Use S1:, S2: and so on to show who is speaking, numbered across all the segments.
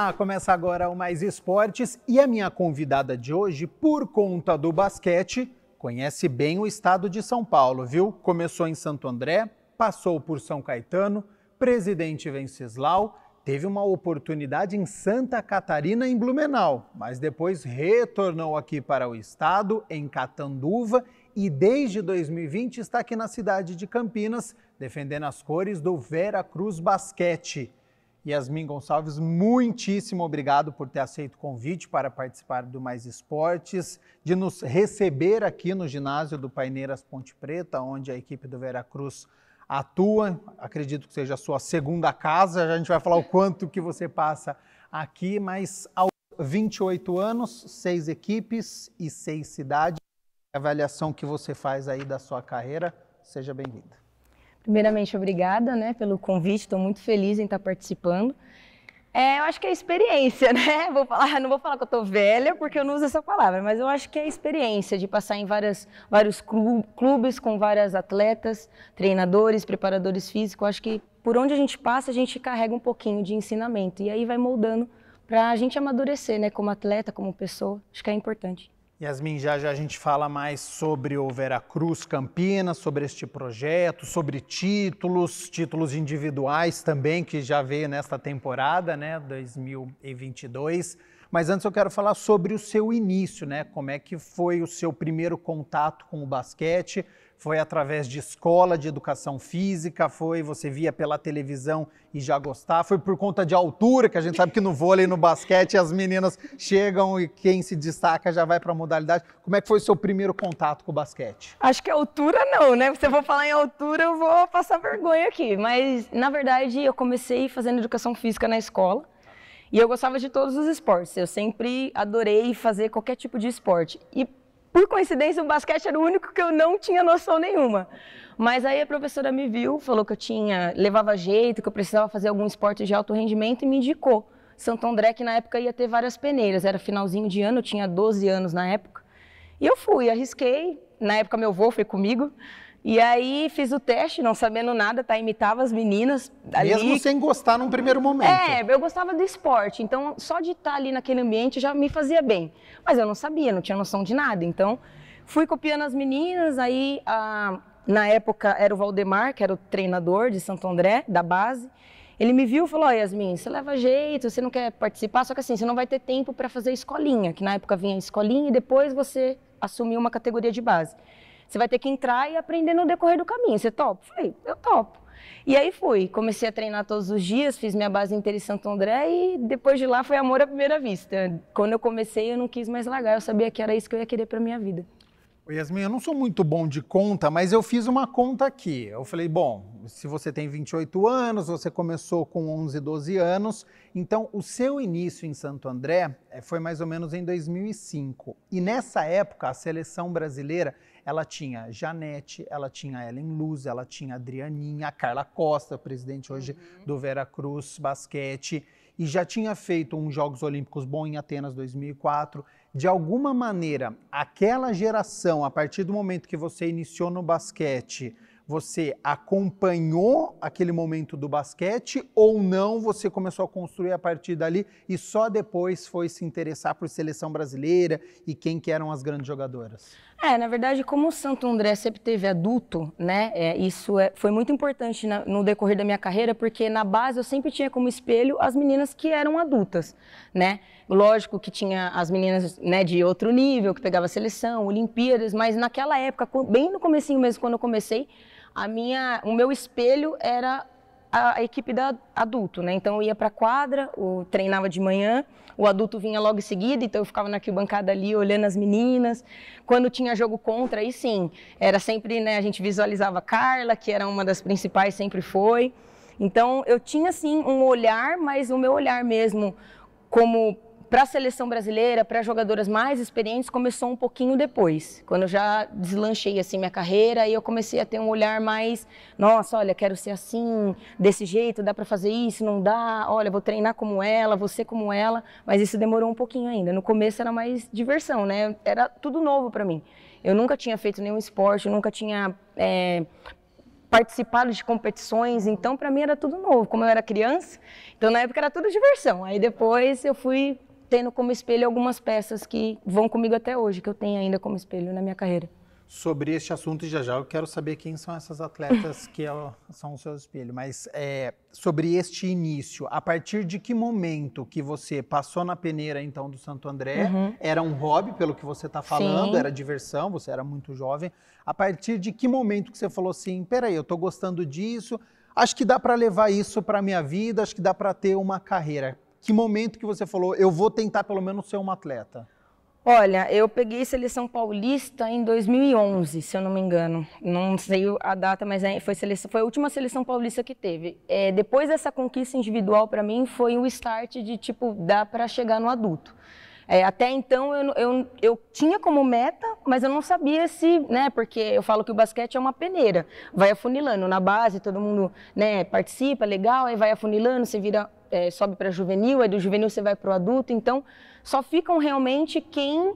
S1: Olá, começa agora o Mais Esportes e a minha convidada de hoje, por conta do basquete, conhece bem o estado de São Paulo, viu? Começou em Santo André, passou por São Caetano, Presidente Venceslau, teve uma oportunidade em Santa Catarina, em Blumenau, mas depois retornou aqui para o estado, em Catanduva, e desde 2020 está aqui na cidade de Campinas, defendendo as cores do Veracruz Basquete. Yasmin Gonçalves, muitíssimo obrigado por ter aceito o convite para participar do Mais Esportes, de nos receber aqui no ginásio do Paineiras Ponte Preta, onde a equipe do Veracruz atua. Acredito que seja a sua segunda casa, a gente vai falar o quanto que você passa aqui, mas aos 28 anos, 6 equipes e 6 cidades. A avaliação que você faz aí da sua carreira, seja bem-vinda.
S2: Primeiramente, obrigada, né, pelo convite, estou muito feliz em estar participando. Eu acho que é experiência, né? Não vou falar que eu estou velha, porque eu não uso essa palavra, mas eu acho que é a experiência de passar em vários clubes com várias atletas, treinadores, preparadores físicos. Eu acho que por onde a gente passa, a gente carrega um pouquinho de ensinamento e aí vai moldando para a gente amadurecer, né, como atleta, como pessoa. Acho que é importante.
S1: Yasmin, já a gente fala mais sobre o Veracruz Campinas, sobre este projeto, sobre títulos individuais também, que já veio nesta temporada, né, 2022. Mas antes eu quero falar sobre o seu início, né? Como é que foi o seu primeiro contato com o basquete? Foi através de escola de educação física? Você via pela televisão e já gostava? Foi por conta de altura, que a gente sabe que no vôlei e no basquete as meninas chegam e quem se destaca já vai para a modalidade. Como é que foi o seu primeiro contato com o basquete?
S2: Acho que altura não, né? Se eu for falar em altura eu vou passar vergonha aqui. Mas, na verdade, eu comecei fazendo educação física na escola. E eu gostava de todos os esportes, eu sempre adorei fazer qualquer tipo de esporte. E, por coincidência, o basquete era o único que eu não tinha noção nenhuma. Mas aí a professora me viu, falou que levava jeito, que eu precisava fazer algum esporte de alto rendimento e me indicou Santo André, que na época ia ter várias peneiras, era finalzinho de ano, eu tinha 12 anos na época. E eu fui, arrisquei, na época meu avô foi comigo. E aí fiz o teste, não sabendo nada, tá? Imitava as meninas ali.
S1: Mesmo sem gostar num primeiro momento.
S2: Eu gostava do esporte, então só de estar ali naquele ambiente já me fazia bem. Mas eu não sabia, não tinha noção de nada, então fui copiando as meninas, aí na época era o Valdemar, que era o treinador de Santo André, da base. Ele me viu e falou: Yasmin, você leva jeito, você não quer participar, só que assim, você não vai ter tempo para fazer escolinha, que na época vinha a escolinha e depois você assumiu uma categoria de base. Você vai ter que entrar e aprender no decorrer do caminho. Você topa? Falei, eu topo. E aí fui, comecei a treinar todos os dias, fiz minha base inteira em Santo André e depois de lá foi amor à primeira vista. Quando eu comecei, eu não quis mais largar, eu sabia que era isso que eu ia querer para minha vida.
S1: Yasmin, eu não sou muito bom de conta, mas eu fiz uma conta aqui. Eu falei, bom, se você tem 28 anos, você começou com 11, 12 anos, então o seu início em Santo André foi mais ou menos em 2005. E nessa época, a seleção brasileira, ela tinha Janete, ela tinha Ellen Luz, ela tinha Adrianinha, a Carla Costa, presidente hoje do Veracruz Basquete, e já tinha feito uns Jogos Olímpicos bom em Atenas 2004. De alguma maneira, aquela geração, a partir do momento que você iniciou no basquete, você acompanhou aquele momento do basquete ou não? Você começou a construir a partir dali e só depois foi se interessar por seleção brasileira e quem que eram as grandes jogadoras?
S2: Na verdade, como o Santo André sempre teve adulto, né, isso foi muito importante no decorrer da minha carreira, porque na base eu sempre tinha como espelho as meninas que eram adultas, né? Lógico que tinha as meninas, né, de outro nível, que pegava seleção, Olimpíadas, mas naquela época, bem no comecinho mesmo, quando eu comecei, o meu espelho era a equipe da adulto, né? Então eu ia para a quadra, treinava de manhã, o adulto vinha logo em seguida, então eu ficava na arquibancada ali olhando as meninas. Quando tinha jogo contra, aí sim, era sempre, né, a gente visualizava a Carla, que era uma das principais, sempre foi. Então eu tinha sim um olhar, mas o meu olhar mesmo como para a seleção brasileira, para jogadoras mais experientes, começou um pouquinho depois. Quando eu já deslanchei assim minha carreira, aí eu comecei a ter um olhar mais, nossa, olha, quero ser assim, desse jeito, dá para fazer isso, não dá, olha, vou treinar como ela, vou ser como ela, mas isso demorou um pouquinho ainda. No começo era mais diversão, né? Era tudo novo para mim. Eu nunca tinha feito nenhum esporte, eu nunca tinha participado de competições, então para mim era tudo novo, como eu era criança, então na época era tudo diversão. Aí depois eu fui tendo como espelho algumas peças que vão comigo até hoje, que eu tenho ainda como espelho na minha carreira.
S1: Sobre este assunto, e já eu quero saber quem são essas atletas que são o seu espelho, mas sobre este início, a partir de que momento que você passou na peneira, então, do Santo André, era um hobby, pelo que você está falando, era diversão, você era muito jovem, a partir de que momento que você falou assim, peraí, eu estou gostando disso, acho que dá para levar isso para a minha vida, acho que dá para ter uma carreira. Que momento que você falou, eu vou tentar pelo menos ser uma atleta?
S2: Olha, eu peguei seleção paulista em 2011, se eu não me engano. Não sei a data, mas foi a última seleção paulista que teve. Depois dessa conquista individual, para mim, foi um start de, tipo, dá para chegar no adulto. Até então, eu tinha como meta, mas eu não sabia se, né, porque eu falo que o basquete é uma peneira. Vai afunilando, na base todo mundo, né, participa, legal, aí vai afunilando, você vira... sobe para juvenil, aí do juvenil você vai para o adulto, então só ficam realmente quem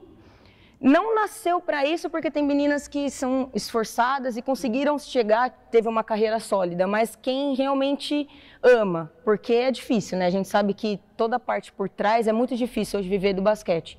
S2: não nasceu para isso, porque tem meninas que são esforçadas e conseguiram chegar, teve uma carreira sólida, mas quem realmente ama, porque é difícil, né? A gente sabe que toda a parte por trás é muito difícil hoje viver do basquete.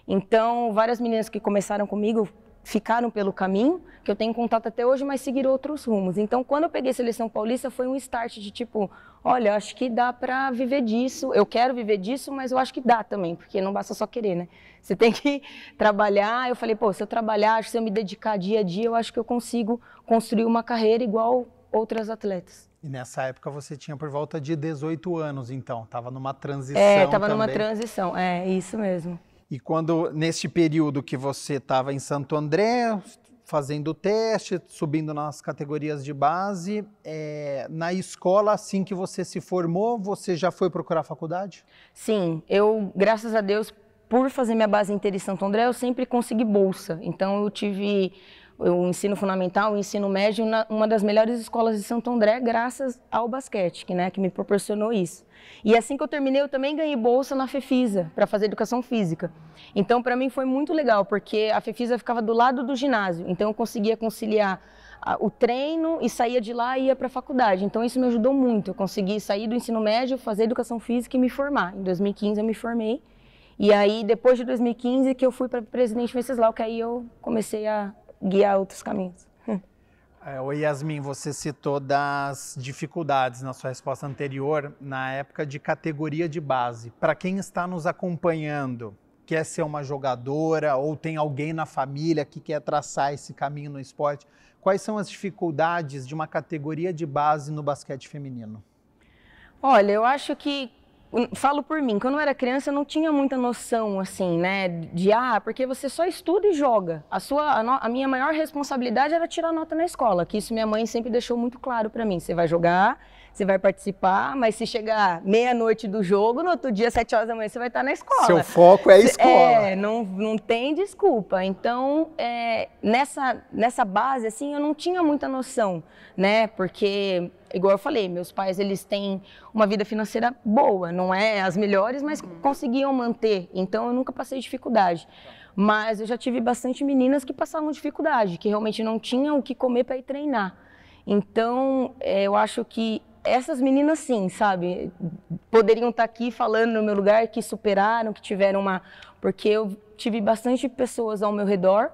S2: Então, várias meninas que começaram comigo ficaram pelo caminho, que eu tenho contato até hoje, mas seguiram outros rumos. Então, quando eu peguei seleção paulista, foi um start de tipo, olha, acho que dá para viver disso, eu quero viver disso, mas eu acho que dá também, porque não basta só querer, né? Você tem que trabalhar. Eu falei, pô, se eu trabalhar, se eu me dedicar dia a dia, eu acho que eu consigo construir uma carreira igual outras atletas.
S1: E nessa época você tinha por volta de 18 anos, então, estava numa transição
S2: estava numa transição, isso mesmo.
S1: E quando, neste período que você estava em Santo André, fazendo o teste, subindo nas categorias de base, na escola, assim que você se formou, você já foi procurar faculdade?
S2: Sim, eu, graças a Deus, por fazer minha base inteira em Santo André, eu sempre consegui bolsa. Então eu tive o ensino fundamental, o ensino médio, uma das melhores escolas de Santo André, graças ao basquete, que me proporcionou isso. E assim que eu terminei, eu também ganhei bolsa na FEFISA, para fazer educação física. Então, para mim foi muito legal, porque a FEFISA ficava do lado do ginásio, então eu conseguia conciliar o treino e saía de lá e ia para a faculdade. Então, isso me ajudou muito. Eu consegui sair do ensino médio, fazer educação física e me formar. Em 2015, eu me formei. E aí, depois de 2015, que eu fui para Presidente Venceslau, que aí eu comecei a guiar outros caminhos.
S1: Oi, Yasmin, você citou das dificuldades na sua resposta anterior, na época de categoria de base. Para quem está nos acompanhando, quer ser uma jogadora ou tem alguém na família que quer traçar esse caminho no esporte, quais são as dificuldades de uma categoria de base no basquete feminino?
S2: Olha, eu acho que, falo por mim, quando eu era criança eu não tinha muita noção, assim, né, porque você só estuda e joga. A minha maior responsabilidade era tirar nota na escola, que isso minha mãe sempre deixou muito claro para mim. Você vai jogar, você vai participar, mas se chegar meia-noite do jogo, no outro dia, 7 horas da manhã, você vai estar na escola.
S1: Seu foco é a escola.
S2: Não tem desculpa. Então, nessa base, assim, eu não tinha muita noção, né, porque... Igual eu falei, meus pais, eles têm uma vida financeira boa, não é as melhores, mas conseguiam manter. Então, eu nunca passei dificuldade. Mas eu já tive bastante meninas que passavam dificuldade, que realmente não tinham o que comer para ir treinar. Então, eu acho que essas meninas, sim, sabe, poderiam estar aqui falando no meu lugar, que superaram, que tiveram Porque eu tive bastante pessoas ao meu redor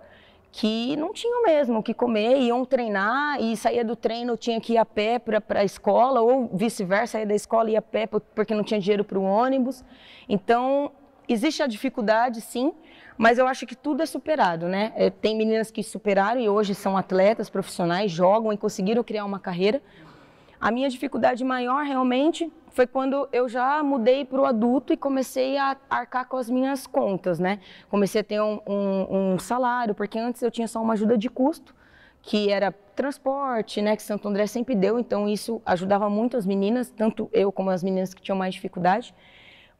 S2: que não tinham mesmo o que comer, iam treinar e saía do treino, tinha que ir a pé para a escola, ou vice-versa, saía da escola e ia a pé porque não tinha dinheiro para o ônibus. Então, existe a dificuldade, sim, mas eu acho que tudo é superado, né? Tem meninas que superaram e hoje são atletas profissionais, jogam e conseguiram criar uma carreira. A minha dificuldade maior, realmente, foi quando eu já mudei para o adulto e comecei a arcar com as minhas contas, né? Comecei a ter um salário, porque antes eu tinha só uma ajuda de custo, que era transporte, né? Que Santo André sempre deu, então isso ajudava muito as meninas, tanto eu como as meninas que tinham mais dificuldade.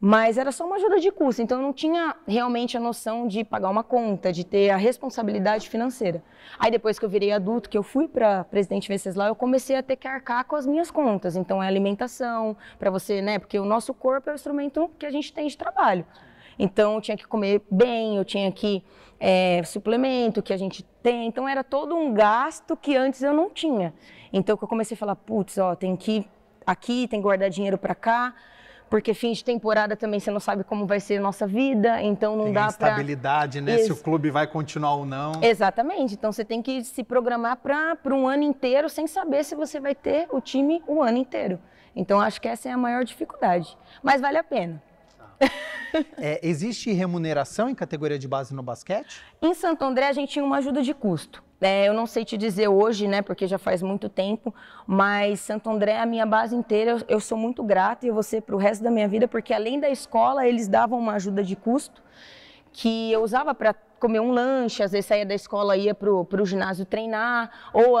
S2: Mas era só uma ajuda de custo, então eu não tinha realmente a noção de pagar uma conta, de ter a responsabilidade financeira. Aí depois que eu virei adulto, que eu fui para Presidente Venceslau, eu comecei a ter que arcar com as minhas contas. Então é alimentação, para você, né? Porque o nosso corpo é o instrumento que a gente tem de trabalho. Então eu tinha que comer bem, eu tinha que suplemento que a gente tem, então era todo um gasto que antes eu não tinha. Então eu comecei a falar, putz, ó, tem que ir aqui, tem que guardar dinheiro para cá, porque fim de temporada também você não sabe como vai ser a nossa vida, então não dá para...
S1: instabilidade, né? Se o clube vai continuar ou não.
S2: Exatamente, então você tem que se programar para um ano inteiro sem saber se você vai ter o time o ano inteiro. Então acho que essa é a maior dificuldade, mas vale a pena.
S1: Existe remuneração em categoria de base no basquete?
S2: Em Santo André a gente tinha uma ajuda de custo. Eu não sei te dizer hoje, né, porque já faz muito tempo, mas Santo André, a minha base inteira, eu sou muito grata e eu vou ser para o resto da minha vida, porque além da escola, eles davam uma ajuda de custo que eu usava para comer um lanche, às vezes saía da escola, ia para o ginásio treinar, ou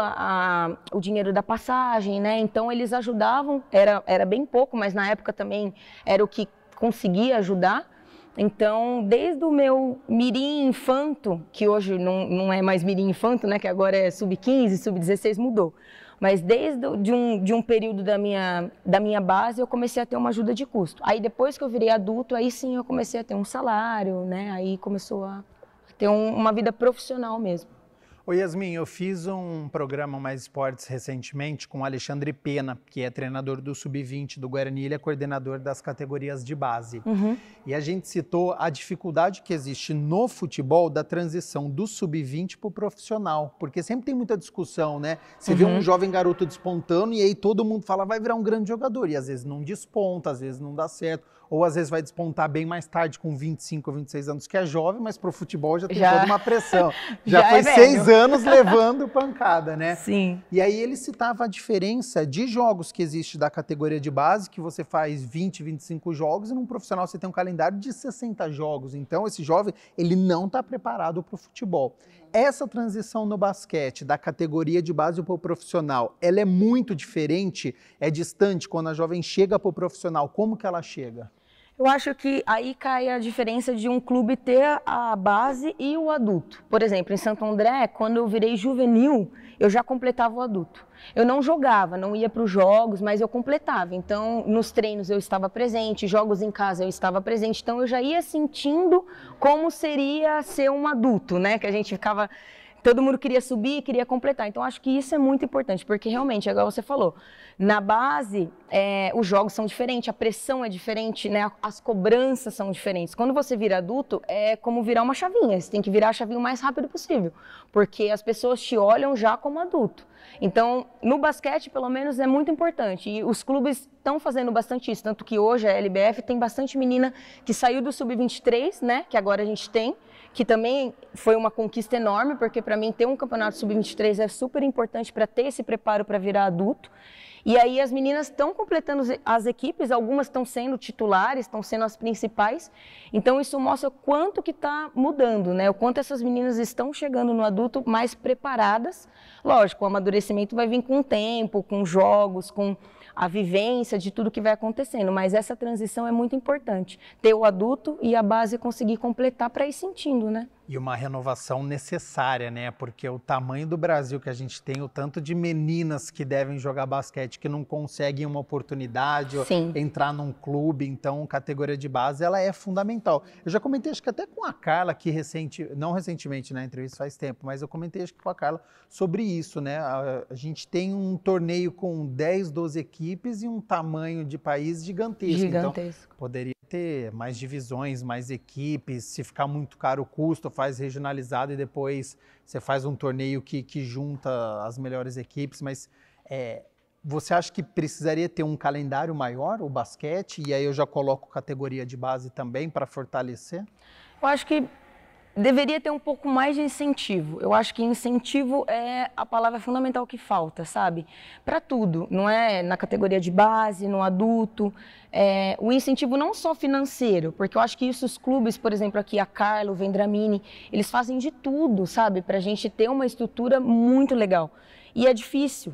S2: o dinheiro da passagem, né? Então eles ajudavam, era bem pouco, mas na época também era o que conseguia ajudar. Então, desde o meu mirim infanto, que hoje não é mais mirim infanto, né, que agora é sub-15, sub-16, mudou. Mas desde de um período da minha base, eu comecei a ter uma ajuda de custo. Aí depois que eu virei adulto, aí sim eu comecei a ter um salário, né, aí começou a ter uma vida profissional mesmo.
S1: Oi, Yasmin, eu fiz um programa Mais Esportes recentemente com o Alexandre Pena, que é treinador do Sub-20 do Guarani, ele é coordenador das categorias de base.
S2: Uhum.
S1: E a gente citou a dificuldade que existe no futebol da transição do Sub-20 para o profissional, porque sempre tem muita discussão, né? Você vê um jovem garoto despontando e aí todo mundo fala, vai virar um grande jogador, e às vezes não desponta, às vezes não dá certo, ou às vezes vai despontar bem mais tarde, com 25 ou 26 anos, que é jovem, mas para o futebol já tem toda uma pressão. Já foi 6 anos levando pancada, né?
S2: Sim.
S1: E aí ele citava a diferença de jogos que existe da categoria de base, que você faz 20, 25 jogos, e num profissional você tem um calendário de 60 jogos. Então esse jovem, ele não está preparado para o futebol. Essa transição no basquete, da categoria de base para o profissional, ela é muito diferente, é distante quando a jovem chega para o profissional. Como que ela chega?
S2: Eu acho que aí cai a diferença de um clube ter a base e o adulto. Por exemplo, em Santo André, quando eu virei juvenil, eu já completava o adulto. Eu não jogava, não ia para os jogos, mas eu completava. Então, nos treinos eu estava presente, jogos em casa eu estava presente. Então, eu já ia sentindo como seria ser um adulto, né? Que a gente ficava... Todo mundo queria subir, queria completar. Então, acho que isso é muito importante, porque realmente, igual você falou, na base, os jogos são diferentes, a pressão é diferente, né? As cobranças são diferentes. Quando você vira adulto, é como virar uma chavinha. Você tem que virar a chavinha o mais rápido possível, porque as pessoas te olham já como adulto. Então, no basquete, pelo menos, é muito importante. E os clubes estão fazendo bastante isso, tanto que hoje a LBF tem bastante menina que saiu do Sub-23, né? Que agora a gente tem, que também foi uma conquista enorme, porque para mim ter um campeonato sub-23 é super importante para ter esse preparo para virar adulto. E aí as meninas estão completando as equipes, algumas estão sendo titulares, estão sendo as principais. Então isso mostra o quanto que está mudando, né? O quanto essas meninas estão chegando no adulto mais preparadas. Lógico, o amadurecimento vai vir com o tempo, com jogos, com a vivência de tudo que vai acontecendo, mas essa transição é muito importante. Ter o adulto e a base conseguir completar para ir sentindo, né?
S1: E uma renovação necessária, né? Porque o tamanho do Brasil que a gente tem, o tanto de meninas que devem jogar basquete, que não conseguem uma oportunidade, ou entrar num clube, então categoria de base, ela é fundamental. Eu já comentei, acho que até com a Carla, que não recentemente na entrevista, faz tempo, mas eu comentei acho que com a Carla sobre isso, né? A gente tem um torneio com 10, 12 equipes e um tamanho de país gigantesco.
S2: Gigantesco.
S1: Então, poderia ter mais divisões, mais equipes, se ficar muito caro o custo, faz regionalizado e depois você faz um torneio que junta as melhores equipes, mas você acha que precisaria ter um calendário maior, o basquete, e aí eu já coloco categoria de base também para fortalecer?
S2: Eu acho que deveria ter um pouco mais de incentivo. Eu acho que incentivo é a palavra fundamental que falta, sabe? Para tudo, não é na categoria de base, no adulto. O incentivo não só financeiro, porque eu acho que isso os clubes, por exemplo, aqui a Carla, o Vendramini, eles fazem de tudo, sabe? Para a gente ter uma estrutura muito legal. E é difícil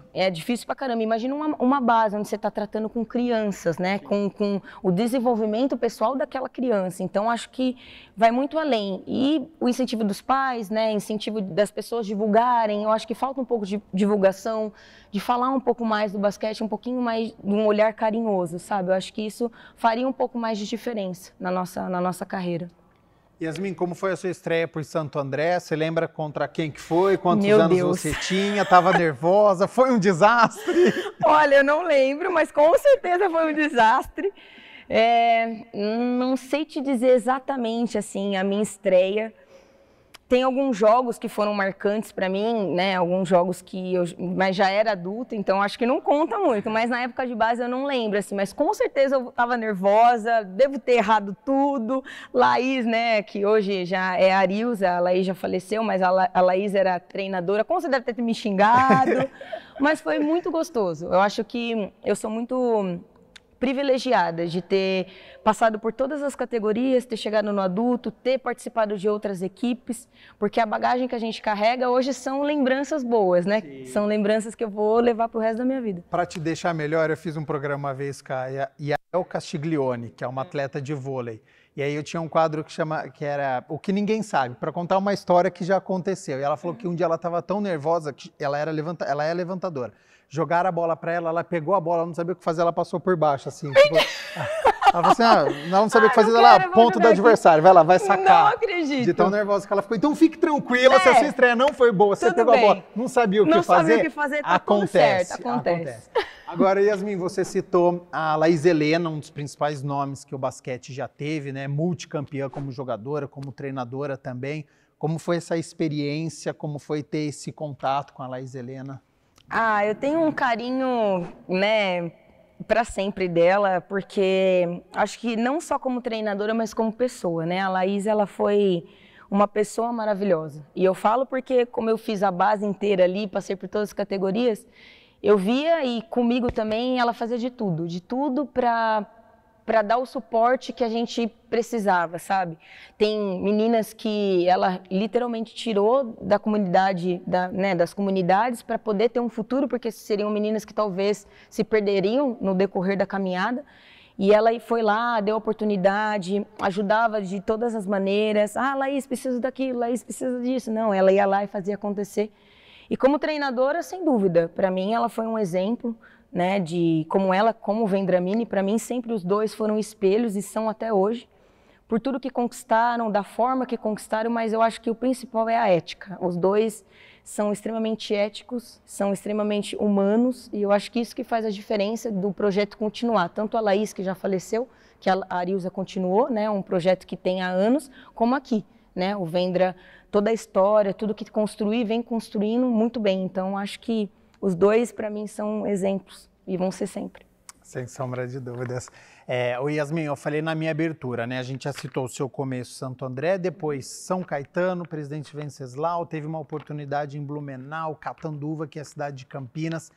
S2: pra caramba. Imagina uma base onde você está tratando com crianças, né? Com o desenvolvimento pessoal daquela criança. Então, acho que vai muito além. E o incentivo dos pais, né? Incentivo das pessoas divulgarem. Eu acho que falta um pouco de divulgação, de falar um pouco mais do basquete, um pouquinho mais de um olhar carinhoso, sabe? Eu acho que isso faria um pouco mais de diferença na nossa carreira.
S1: Yasmin, como foi a sua estreia por Santo André? Você lembra contra quem que foi? Quantos
S2: Meu
S1: anos
S2: Deus.
S1: você tinha? Estava nervosa? Foi um desastre?
S2: Olha, eu não lembro, mas com certeza foi um desastre. Não sei te dizer exatamente assim a minha estreia. Tem alguns jogos que foram marcantes para mim, né? Alguns jogos mas já era adulta, então acho que não conta muito. Mas na época de base eu não lembro, assim. Mas com certeza eu estava nervosa, devo ter errado tudo. Laís, né? Que hoje já é a Arilza, a Laís já faleceu, mas a Laís era treinadora. Como você deve ter me xingado? Mas foi muito gostoso. Eu acho que eu sou muito privilegiada de ter passado por todas as categorias, ter chegado no adulto, ter participado de outras equipes, porque a bagagem que a gente carrega hoje são lembranças boas, né? Sim. São lembranças que eu vou levar para o resto da minha vida.
S1: Para te deixar melhor, eu fiz um programa uma vez com a Yael Castiglione, que é uma atleta de vôlei. E aí eu tinha um quadro que era O Que Ninguém Sabe, para contar uma história que já aconteceu. E ela falou que um dia ela estava tão nervosa que ela é levantadora. Jogaram a bola para ela, ela pegou a bola, não sabia o que fazer, ela passou por baixo, assim. Tipo, ela falou assim, não sabia o que fazer, ela, ponto do adversário, vai lá, vai sacar.
S2: Não acredito.
S1: De tão nervosa que ela ficou. Então fique tranquila, se a sua estreia não foi boa, você pegou a bola, não sabia o que fazer. Não sabia o que fazer,
S2: tá acontece, tudo certo, acontece.
S1: Agora, Yasmin, você citou a Laís Helena, um dos principais nomes que o basquete já teve, né? Multicampeã como jogadora, como treinadora também. Como foi essa experiência, como foi ter esse contato com a Laís Helena?
S2: Eu tenho um carinho, né, para sempre dela, porque acho que não só como treinadora, mas como pessoa, né? A Laís, ela foi uma pessoa maravilhosa. E eu falo porque, como eu fiz a base inteira ali, passei por todas as categorias, eu via e comigo também ela fazia de tudo para dar o suporte que a gente precisava, sabe? Tem meninas que ela literalmente tirou da comunidade, das comunidades para poder ter um futuro, porque seriam meninas que talvez se perderiam no decorrer da caminhada. E ela foi lá, deu oportunidade, ajudava de todas as maneiras. Laís, preciso daquilo, Laís, precisa disso. Não, ela ia lá e fazia acontecer. E como treinadora, sem dúvida, para mim ela foi um exemplo, né, de como o Vendramini, para mim sempre os dois foram espelhos e são até hoje, por tudo que conquistaram, da forma que conquistaram, mas eu acho que o principal é a ética. Os dois são extremamente éticos, são extremamente humanos e eu acho que isso que faz a diferença do projeto continuar. Tanto a Laís, que já faleceu, que a Arilza continuou, né, um projeto que tem há anos, como aqui, né, o Vendra, toda a história, tudo que construiu, vem construindo muito bem. Então, acho que os dois, para mim, são exemplos e vão ser sempre.
S1: Sem sombra de dúvidas. Yasmin, eu falei na minha abertura, né? A gente já citou o seu começo Santo André, depois São Caetano, Presidente Venceslau, teve uma oportunidade em Blumenau, Catanduva, que é a cidade de Campinas.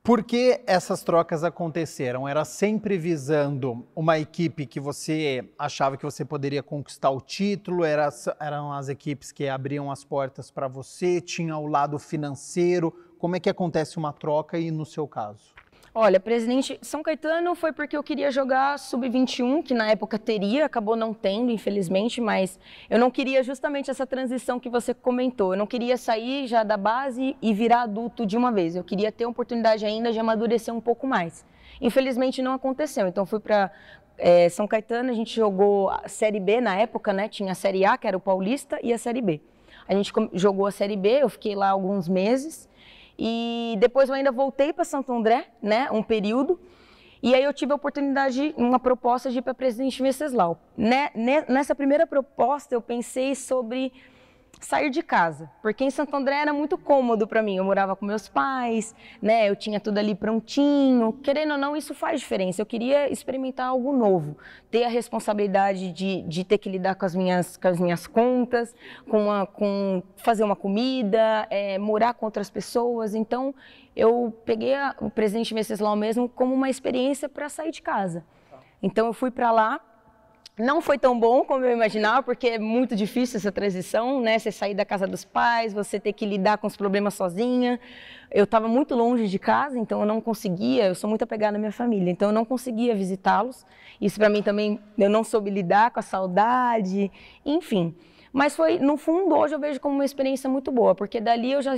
S1: Por que essas trocas aconteceram? Era sempre visando uma equipe que você achava que você poderia conquistar o título? Eram as equipes que abriam as portas para você? Tinha o lado financeiro? Como é que acontece uma troca e no seu caso?
S2: Olha, Presidente São Caetano foi porque eu queria jogar sub-21, que na época teria, acabou não tendo, infelizmente, mas eu não queria justamente essa transição que você comentou. Eu não queria sair já da base e virar adulto de uma vez. Eu queria ter a oportunidade ainda de amadurecer um pouco mais. Infelizmente não aconteceu, então fui para São Caetano, a gente jogou a Série B na época, né? Tinha a Série A, que era o Paulista, e a Série B. A gente jogou a Série B, eu fiquei lá alguns meses. E depois eu ainda voltei para Santo André, né, um período, e aí eu tive a oportunidade, uma proposta de ir para Presidente Venceslau. Nessa primeira proposta eu pensei sobre sair de casa, porque em Santo André era muito cômodo para mim, eu morava com meus pais, né, eu tinha tudo ali prontinho, querendo ou não isso faz diferença, eu queria experimentar algo novo, ter a responsabilidade de ter que lidar com as minhas contas, com fazer uma comida, morar com outras pessoas, então eu peguei o Presidente Venceslau mesmo como uma experiência para sair de casa. Então eu fui para lá, Não foi tão bom como eu imaginava, porque é muito difícil essa transição, né? Você sair da casa dos pais, você ter que lidar com os problemas sozinha. Eu estava muito longe de casa, então eu não conseguia, eu sou muito apegada à minha família, então eu não conseguia visitá-los. Isso para mim também, eu não soube lidar com a saudade, enfim. Mas foi, no fundo, hoje eu vejo como uma experiência muito boa, porque dali eu já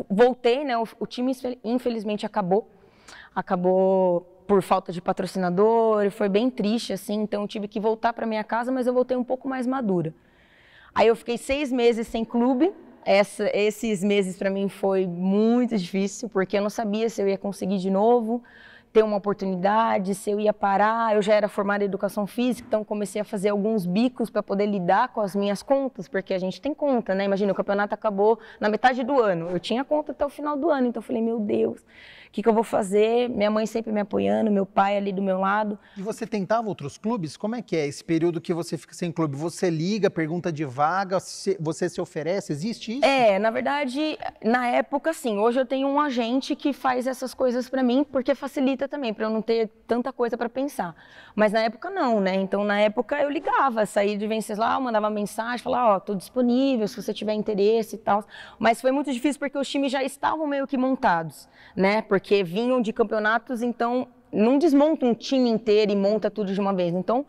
S2: voltei, né? O time infelizmente acabou por falta de patrocinador, e foi bem triste, assim, então eu tive que voltar para minha casa, mas eu voltei um pouco mais madura. Aí eu fiquei 6 meses sem clube, esses meses para mim foi muito difícil, porque eu não sabia se eu ia conseguir de novo, ter uma oportunidade, se eu ia parar. Eu já era formada em educação física, então comecei a fazer alguns bicos para poder lidar com as minhas contas, porque a gente tem conta, né? Imagina, o campeonato acabou na metade do ano, eu tinha conta até o final do ano, então eu falei, meu Deus, o que eu vou fazer? Minha mãe sempre me apoiando, meu pai ali do meu lado.
S1: E você tentava outros clubes? Como é que é esse período que você fica sem clube? Você liga, pergunta de vaga, você se oferece? Existe isso?
S2: Na verdade, na época, sim. Hoje eu tenho um agente que faz essas coisas para mim, porque facilita também, para eu não ter tanta coisa para pensar. Mas na época não, né? Então, na época eu ligava, saí de Venceslau, mandava mensagem, falava, ó, tô disponível, se você tiver interesse e tal. Mas foi muito difícil porque os times já estavam meio que montados, né? Porque vinham de campeonatos, então não desmonta um time inteiro e monta tudo de uma vez. Então,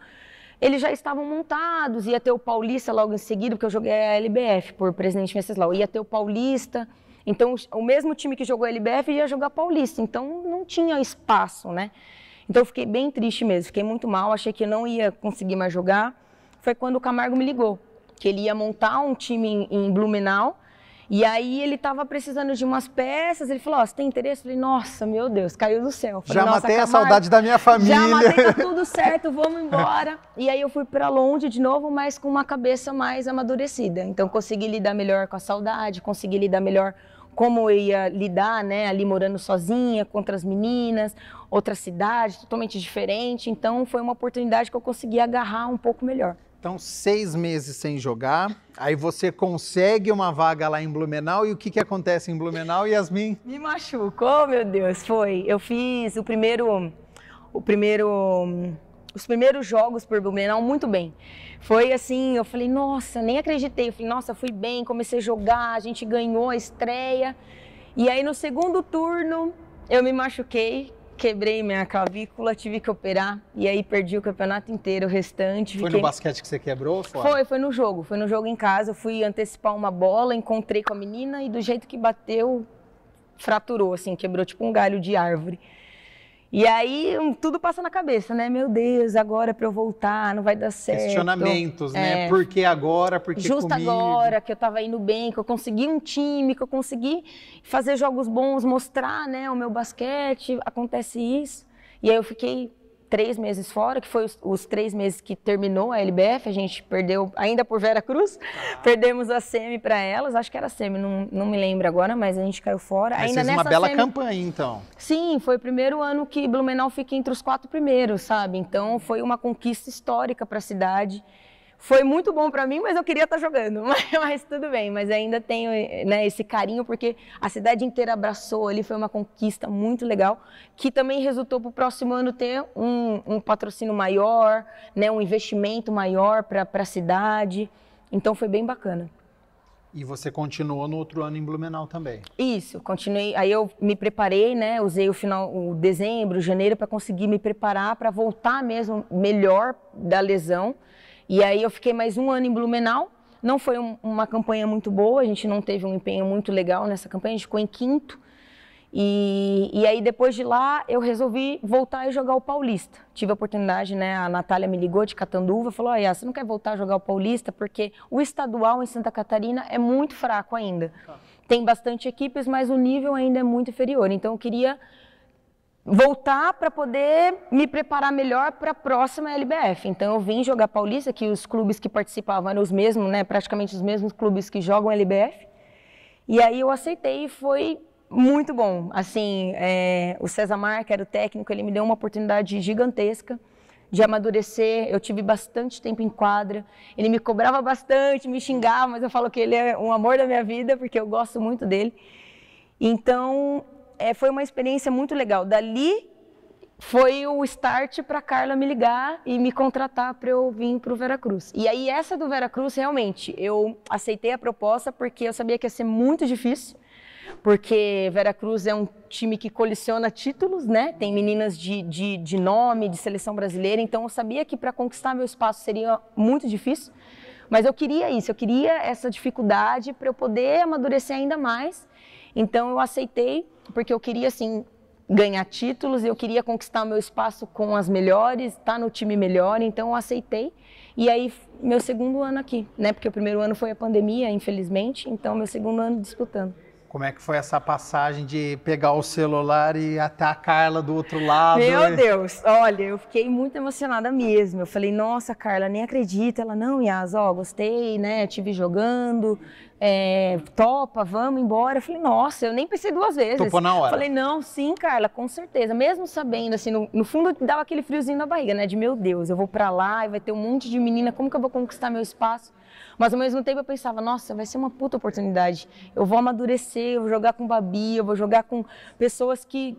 S2: eles já estavam montados, ia ter o Paulista logo em seguida, porque eu joguei a LBF por Presidente Venceslau, ia ter o Paulista, então o mesmo time que jogou a LBF ia jogar Paulista, então não tinha espaço, né? Então eu fiquei bem triste mesmo, fiquei muito mal, achei que eu não ia conseguir mais jogar. Foi quando o Camargo me ligou, que ele ia montar um time em Blumenau, e aí ele estava precisando de umas peças, ele falou, ó, você tem interesse? Eu falei, nossa, meu Deus, caiu do céu. Falei,
S1: já matei
S2: Camargo,
S1: a saudade da minha família.
S2: Já matei, tá tudo certo, vamos embora. E aí eu fui para longe de novo, mas com uma cabeça mais amadurecida. Então consegui lidar melhor com a saudade, consegui lidar melhor como eu ia lidar, né, ali morando sozinha, com outras meninas, outra cidade, totalmente diferente. Então foi uma oportunidade que eu consegui agarrar um pouco melhor.
S1: Então, 6 meses sem jogar, aí você consegue uma vaga lá em Blumenau, e o que acontece em Blumenau, Yasmin?
S2: Me machucou, meu Deus, foi. Eu fiz os primeiros jogos por Blumenau muito bem. Foi assim, eu falei, nossa, nem acreditei. Eu falei, nossa, fui bem, comecei a jogar, a gente ganhou a estreia. E aí no segundo turno, eu me machuquei. Quebrei minha clavícula, tive que operar e aí perdi o campeonato inteiro, o restante.
S1: Foi no basquete que você quebrou?
S2: Foi no jogo em casa. Eu fui antecipar uma bola, encontrei com a menina e do jeito que bateu, fraturou, assim, quebrou tipo um galho de árvore. E aí tudo passa na cabeça, né? Meu Deus, agora para eu voltar, não vai dar certo.
S1: Questionamentos, né? Por que agora? Por que
S2: justo
S1: comigo?
S2: Agora que eu estava indo bem, que eu consegui um time, que eu consegui fazer jogos bons, mostrar, né, o meu basquete, acontece isso. E aí eu fiquei 3 meses fora, que foi os 3 meses que terminou a LBF, a gente perdeu, ainda por Vera Cruz, perdemos a semi para elas, acho que era semi, não me lembro agora, mas a gente caiu fora.
S1: Mas
S2: ainda
S1: fez uma bela campanha, então.
S2: Sim, foi o primeiro ano que Blumenau fica entre os 4 primeiros, sabe? Então foi uma conquista histórica para a cidade. Foi muito bom para mim, mas eu queria estar jogando, mas tudo bem. Mas ainda tenho, né, esse carinho, porque a cidade inteira abraçou ali, foi uma conquista muito legal, que também resultou para o próximo ano ter um patrocínio maior, né, um investimento maior para a cidade. Então foi bem bacana.
S1: E você continuou no outro ano em Blumenau também?
S2: Isso, continuei. Aí eu me preparei, né? Usei o dezembro, janeiro, para conseguir me preparar para voltar mesmo melhor da lesão. E aí eu fiquei mais 1 ano em Blumenau. Não foi uma campanha muito boa, a gente não teve um empenho muito legal nessa campanha, a gente ficou em 5º. E aí depois de lá eu resolvi voltar e jogar o Paulista. Tive a oportunidade, né? A Natália me ligou de Catanduva, falou, olha, você não quer voltar a jogar o Paulista? Porque o estadual em Santa Catarina é muito fraco ainda. Tem bastante equipes, mas o nível ainda é muito inferior. Então eu queria voltar para poder me preparar melhor para a próxima LBF. Então eu vim jogar Paulista, que os clubes que participavam eram os mesmos, né? Praticamente os mesmos clubes que jogam LBF. E aí eu aceitei e foi muito bom. Assim, o César Mar, que era o técnico, ele me deu uma oportunidade gigantesca de amadurecer. Eu tive bastante tempo em quadra. Ele me cobrava bastante, me xingava, mas eu falo que ele é um amor da minha vida, porque eu gosto muito dele. Então, foi uma experiência muito legal. Dali, foi o start para a Carla me ligar e me contratar para eu vir para o Veracruz. E aí essa do Veracruz, realmente, eu aceitei a proposta porque eu sabia que ia ser muito difícil, porque Veracruz é um time que coleciona títulos, né? Tem meninas de nome, de seleção brasileira, então eu sabia que para conquistar meu espaço seria muito difícil, mas eu queria isso, eu queria essa dificuldade para eu poder amadurecer ainda mais. Então eu aceitei, porque eu queria, assim, ganhar títulos, eu queria conquistar o meu espaço com as melhores, estar no time melhor, então eu aceitei. E aí, meu segundo ano aqui, né? Porque o primeiro ano foi a pandemia, infelizmente, então meu segundo ano disputando.
S1: Como é que foi essa passagem de pegar o celular e ir até a Carla do outro lado?
S2: Meu Deus, olha, eu fiquei muito emocionada mesmo. Eu falei, nossa, Carla, nem acredito. Ela, não, Yas, ó, gostei, né? Tive jogando, topa, vamos embora. Eu falei, nossa, eu nem pensei duas vezes.
S1: Topou na hora.
S2: Falei, não, sim, Carla, com certeza. Mesmo sabendo, assim, no fundo dava aquele friozinho na barriga, né? De, meu Deus, eu vou pra lá e vai ter um monte de menina, como que eu vou conquistar meu espaço? Mas ao mesmo tempo eu pensava, nossa, vai ser uma puta oportunidade. Eu vou amadurecer, eu vou jogar com Babi, eu vou jogar com pessoas que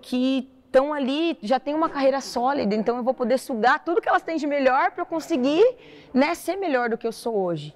S2: estão ali, já tem uma carreira sólida, então eu vou poder sugar tudo que elas têm de melhor para eu conseguir, né, ser melhor do que eu sou hoje.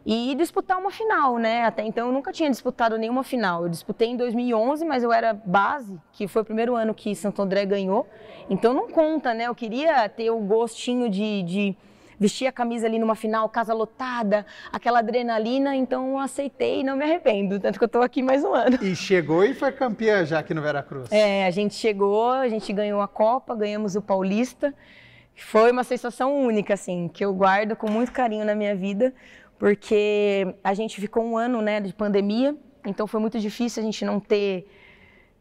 S2: E disputar uma final, né? Até então eu nunca tinha disputado nenhuma final. Eu disputei em 2011, mas eu era base, que foi o primeiro ano que Santo André ganhou. Então não conta, né? Eu queria ter o gostinho de vestir a camisa ali numa final, casa lotada, aquela adrenalina, então eu aceitei e não me arrependo, tanto que eu estou aqui mais um ano.
S1: E chegou e foi campeã já aqui no Veracruz.
S2: A gente chegou, a gente ganhou a Copa, ganhamos o Paulista, foi uma sensação única, assim, que eu guardo com muito carinho na minha vida, porque a gente ficou um ano, né, de pandemia, então foi muito difícil a gente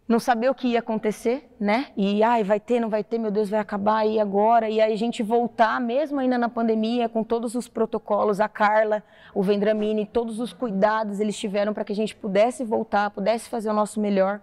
S2: não saber o que ia acontecer, né? E, vai ter, não vai ter, meu Deus, vai acabar, e agora? E aí a gente voltar, mesmo ainda na pandemia, com todos os protocolos, a Carla, o Vendramini, todos os cuidados eles tiveram para que a gente pudesse voltar, pudesse fazer o nosso melhor.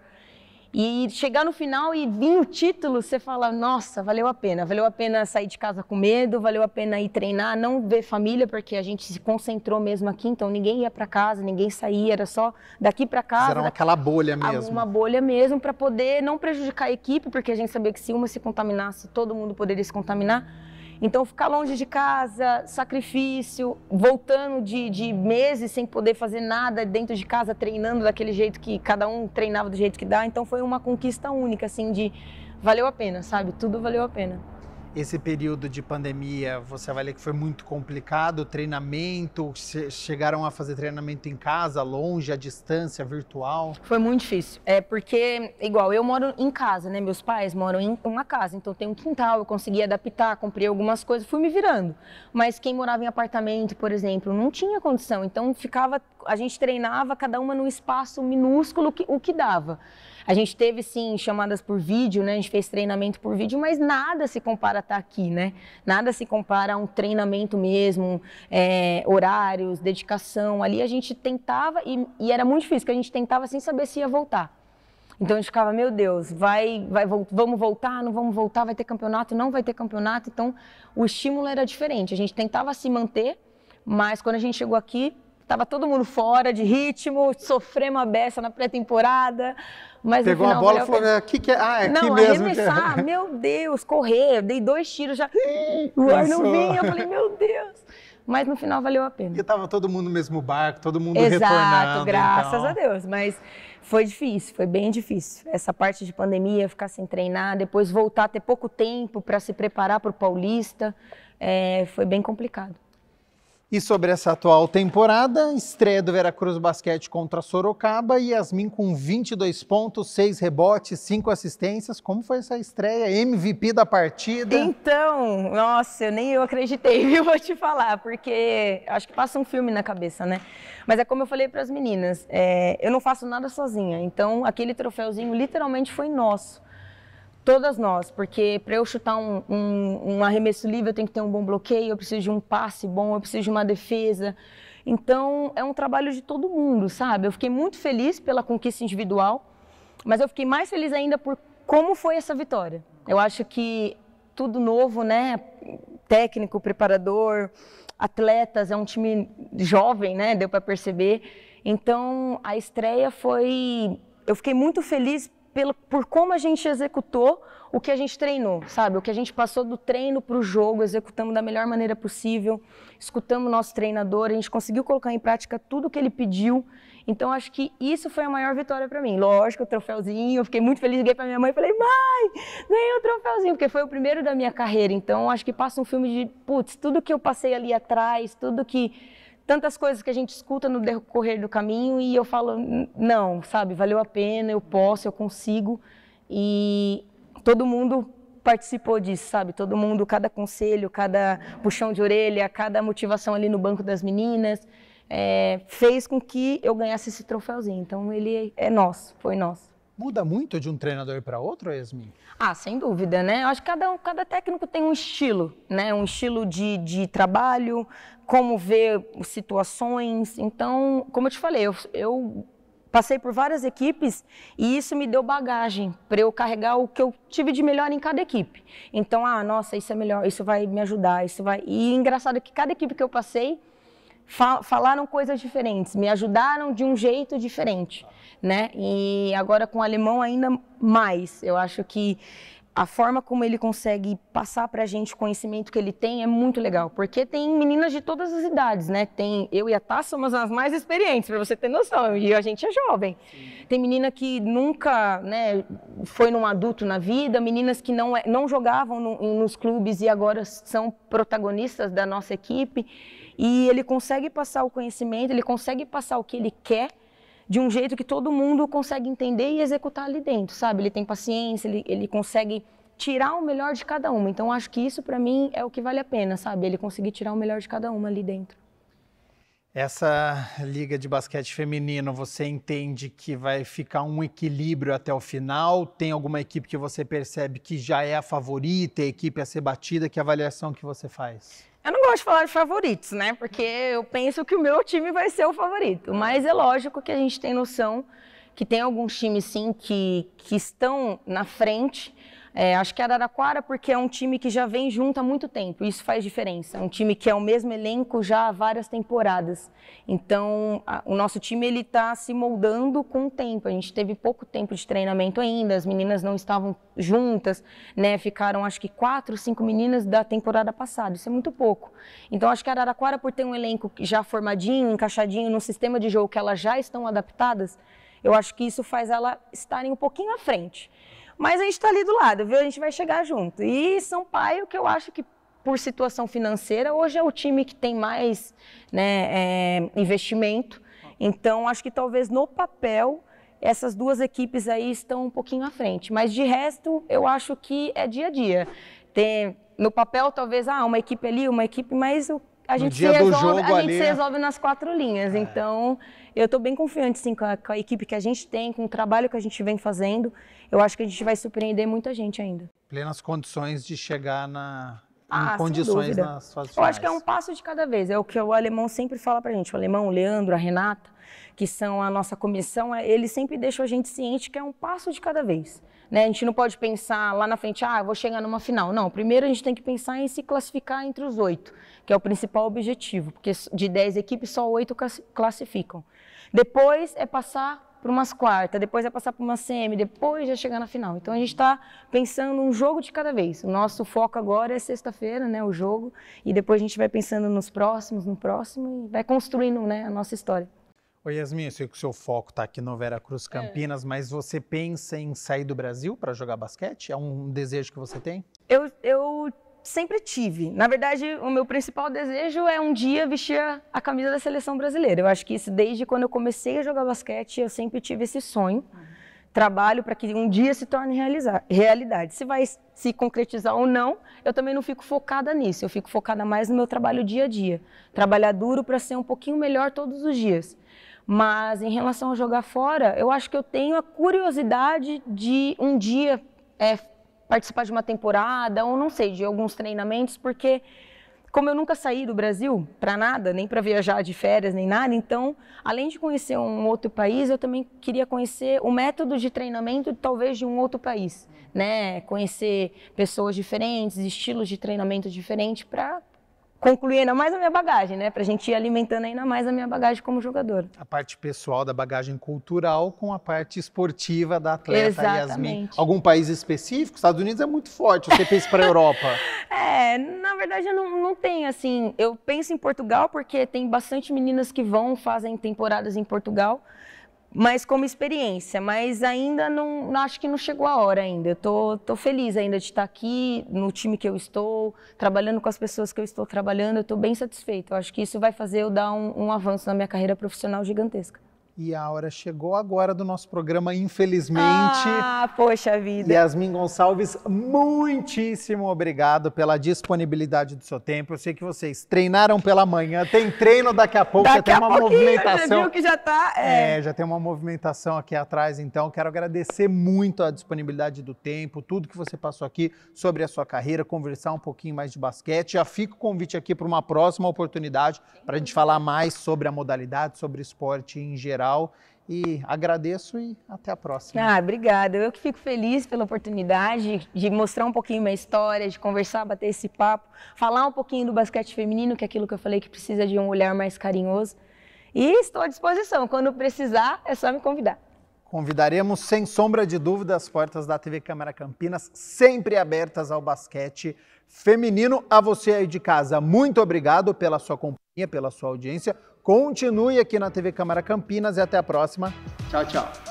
S2: E chegar no final e vir o título, você fala, nossa, valeu a pena sair de casa com medo, valeu a pena ir treinar, não ver família, porque a gente se concentrou mesmo aqui, então ninguém ia para casa, ninguém saía, era só daqui para casa.
S1: Fizeram aquela bolha mesmo.
S2: Uma bolha mesmo, para poder não prejudicar a equipe, porque a gente sabia que se uma se contaminasse, todo mundo poderia se contaminar. Então, ficar longe de casa, sacrifício, voltando de meses sem poder fazer nada dentro de casa, treinando daquele jeito que cada um treinava do jeito que dá. Então, foi uma conquista única, assim, de valeu a pena, sabe? Tudo valeu a pena.
S1: Esse período de pandemia, você vai ler que foi muito complicado, treinamento, chegaram a fazer treinamento em casa, longe, à distância, virtual?
S2: Foi muito difícil, porque, igual, eu moro em casa, né, meus pais moram em uma casa, então tem um quintal, eu consegui adaptar, comprei algumas coisas, fui me virando, mas quem morava em apartamento, por exemplo, não tinha condição, então a gente treinava cada uma num espaço minúsculo, o que dava. A gente teve, sim, chamadas por vídeo, né? A gente fez treinamento por vídeo, mas nada se compara a estar aqui, né? Nada se compara a um treinamento mesmo, horários, dedicação. Ali a gente tentava, e era muito difícil, porque a gente tentava sem saber se ia voltar. Então a gente ficava, meu Deus, vamos voltar, não vamos voltar, vai ter campeonato, não vai ter campeonato. Então o estímulo era diferente. A gente tentava se manter, mas quando a gente chegou aqui, estava todo mundo fora de ritmo, sofremos a beça na pré-temporada, mas
S1: pegou
S2: no final,
S1: a bola e falou, aqui que é? É aqui
S2: não,
S1: mesmo.
S2: Arremessar, meu Deus, correr, dei 2 tiros já, o ar não vinha, eu falei, meu Deus. Mas no final valeu a pena.
S1: Porque estava todo mundo no mesmo barco, todo mundo
S2: retornando.
S1: Exato,
S2: graças a Deus, mas foi difícil, foi bem difícil. Essa parte de pandemia, ficar sem treinar, depois voltar, ter pouco tempo para se preparar para o Paulista, foi bem complicado.
S1: E sobre essa atual temporada, estreia do Veracruz Basquete contra Sorocaba, Yasmin com 22 pontos, 6 rebotes, 5 assistências. Como foi essa estreia? MVP da partida?
S2: Então, nossa, nem eu acreditei, viu? Vou te falar, porque acho que passa um filme na cabeça, né? Mas é como eu falei para as meninas, eu não faço nada sozinha, então aquele troféuzinho literalmente foi nosso. Todas nós, porque para eu chutar um arremesso livre eu tenho que ter um bom bloqueio, eu preciso de um passe bom, eu preciso de uma defesa. Então é um trabalho de todo mundo, sabe? Eu fiquei muito feliz pela conquista individual, mas eu fiquei mais feliz ainda por como foi essa vitória. Eu acho que tudo novo, né? Técnico, preparador, atletas, é um time jovem, né? Deu para perceber. Então a estreia foi... Eu fiquei muito feliz por como a gente executou o que a gente treinou, sabe? O que a gente passou do treino para o jogo, executamos da melhor maneira possível, escutamos o nosso treinador, a gente conseguiu colocar em prática tudo o que ele pediu. Então, acho que isso foi a maior vitória para mim. Lógico, o troféuzinho, eu fiquei muito feliz, liguei para minha mãe e falei, mãe, ganhei o troféuzinho, porque foi o primeiro da minha carreira. Então, acho que passa um filme de, putz, tudo que eu passei ali atrás, tantas coisas que a gente escuta no decorrer do caminho e eu falo, não, sabe, valeu a pena, eu posso, eu consigo. E todo mundo participou disso, sabe? Todo mundo, cada conselho, cada puxão de orelha, cada motivação ali no banco das meninas, fez com que eu ganhasse esse troféuzinho. Então, ele é nosso, foi nosso.
S1: Muda muito de um treinador para outro, Yasmin?
S2: Ah, sem dúvida, né? Eu acho que cada técnico tem um estilo, né? Um estilo de trabalho, como ver situações. Então, como eu te falei, eu passei por várias equipes e isso me deu bagagem para eu carregar o que eu tive de melhor em cada equipe. Então, nossa, isso é melhor, isso vai me ajudar, isso vai... E engraçado que cada equipe que eu passei falaram coisas diferentes, me ajudaram de um jeito diferente, né? E agora com o alemão ainda mais. Eu acho que a forma como ele consegue passar pra gente o conhecimento que ele tem é muito legal, porque tem meninas de todas as idades, né? Eu e a Tás somos as mais experientes, para você ter noção, e a gente é jovem. Sim. Tem menina que nunca, né, foi num adulto na vida, meninas que não jogavam nos clubes e agora são protagonistas da nossa equipe, e ele consegue passar o conhecimento, ele consegue passar o que ele quer, de um jeito que todo mundo consegue entender e executar ali dentro, sabe? Ele tem paciência, ele consegue tirar o melhor de cada uma. Então, acho que isso, para mim, é o que vale a pena, sabe? Ele conseguir tirar o melhor de cada uma ali dentro.
S1: Essa liga de basquete feminino, você entende que vai ficar um equilíbrio até o final? Tem alguma equipe que você percebe que já é a favorita, a equipe a ser batida? Que avaliação que você faz?
S2: Eu não gosto de falar de favoritos, né? Porque eu penso que o meu time vai ser o favorito. Mas é lógico que a gente tem noção que tem alguns times, sim, que estão na frente. Acho que a Araraquara, porque é um time que já vem junto há muito tempo. Isso faz diferença. É um time que é o mesmo elenco já há várias temporadas. Então, o nosso time ele está se moldando com o tempo. A gente teve pouco tempo de treinamento ainda. As meninas não estavam juntas, né? Ficaram, acho que 4, 5 meninas da temporada passada. Isso é muito pouco. Então, acho que a Araraquara, por ter um elenco já formadinho, encaixadinho no sistema de jogo que elas já estão adaptadas, eu acho que isso faz elas estarem um pouquinho à frente. Mas a gente está ali do lado, viu? A gente vai chegar junto. E Sampaio, que eu acho que por situação financeira, hoje é o time que tem mais, né, investimento. Então, acho que talvez no papel, essas duas equipes aí estão um pouquinho à frente. Mas de resto, eu acho que é dia a dia. No papel, talvez, uma equipe ali, uma equipe, mas a gente se resolve nas 4 linhas. Então, eu estou bem confiante, sim, com a equipe que a gente tem, com o trabalho que a gente vem fazendo. Eu acho que a gente vai surpreender muita gente ainda.
S1: Plenas condições de chegar em condições nas fases finais.
S2: Eu acho que é um passo de cada vez. É o que o alemão sempre fala pra gente. O alemão, o Leandro, a Renata, que são a nossa comissão, eles sempre deixam a gente ciente que é um passo de cada vez. Né? A gente não pode pensar lá na frente, eu vou chegar numa final. Não, primeiro a gente tem que pensar em se classificar entre os 8, que é o principal objetivo, porque de 10 equipes só 8 classificam. Depois é passar para umas quartas, depois é passar para uma semi, depois já chegar na final. Então a gente está pensando um jogo de cada vez. O nosso foco agora é sexta-feira, né, o jogo, e depois a gente vai pensando no próximo, e vai construindo, né, a nossa história.
S1: Oi, Yasmin, eu sei que o seu foco está aqui no Veracruz Campinas, mas você pensa em sair do Brasil para jogar basquete? É um desejo que você tem?
S2: Eu sempre tive. Na verdade, o meu principal desejo é um dia vestir a camisa da seleção brasileira. Eu acho que isso, desde quando eu comecei a jogar basquete, eu sempre tive esse sonho. Trabalho para que um dia se torne realidade. Se vai se concretizar ou não, eu também não fico focada nisso. Eu fico focada mais no meu trabalho dia a dia. Trabalhar duro para ser um pouquinho melhor todos os dias. Mas, em relação a jogar fora, eu acho que eu tenho a curiosidade de um dia participar de uma temporada, ou não sei, de alguns treinamentos, porque como eu nunca saí do Brasil para nada, nem para viajar de férias, nem nada, então, além de conhecer um outro país, eu também queria conhecer o método de treinamento, talvez, de um outro país, né? Conhecer pessoas diferentes, estilos de treinamento diferentes, para concluir ainda mais a minha bagagem, né? Pra gente ir alimentando ainda mais a minha bagagem como jogadora.
S1: A parte pessoal da bagagem cultural com a parte esportiva da atleta.
S2: Exatamente.
S1: Yasmin. Algum país específico? Estados Unidos é muito forte, você pensa para a Europa.
S2: Na verdade eu não tenho, assim, eu penso em Portugal porque tem bastante meninas que fazem temporadas em Portugal, mas como experiência, mas ainda não acho que não chegou a hora ainda. Eu tô feliz ainda de estar aqui no time que eu estou, trabalhando com as pessoas que eu estou trabalhando, eu estou bem satisfeita. Eu acho que isso vai fazer eu dar um avanço na minha carreira profissional gigantesca.
S1: E a hora chegou agora do nosso programa, infelizmente.
S2: Ah, poxa vida.
S1: Yasmin Gonçalves, muitíssimo obrigado pela disponibilidade do seu tempo. Eu sei que vocês treinaram pela manhã, tem treino daqui a pouco, já tem uma movimentação.
S2: Já viu que já tá...
S1: já tem uma movimentação aqui atrás, então quero agradecer muito a disponibilidade do tempo, tudo que você passou aqui sobre a sua carreira, conversar um pouquinho mais de basquete. Já fica o convite aqui para uma próxima oportunidade para a gente falar mais sobre a modalidade, sobre esporte em geral. E agradeço e até a próxima.
S2: Obrigada. Eu que fico feliz pela oportunidade de mostrar um pouquinho minha história, de conversar, bater esse papo, falar um pouquinho do basquete feminino, que é aquilo que eu falei que precisa de um olhar mais carinhoso. E estou à disposição. Quando precisar, é só me convidar.
S1: Convidaremos, sem sombra de dúvida, as portas da TV Câmara Campinas, sempre abertas ao basquete feminino. A você aí de casa, muito obrigado pela sua companhia, pela sua audiência. Continue aqui na TV Câmara Campinas e até a próxima. Tchau, tchau.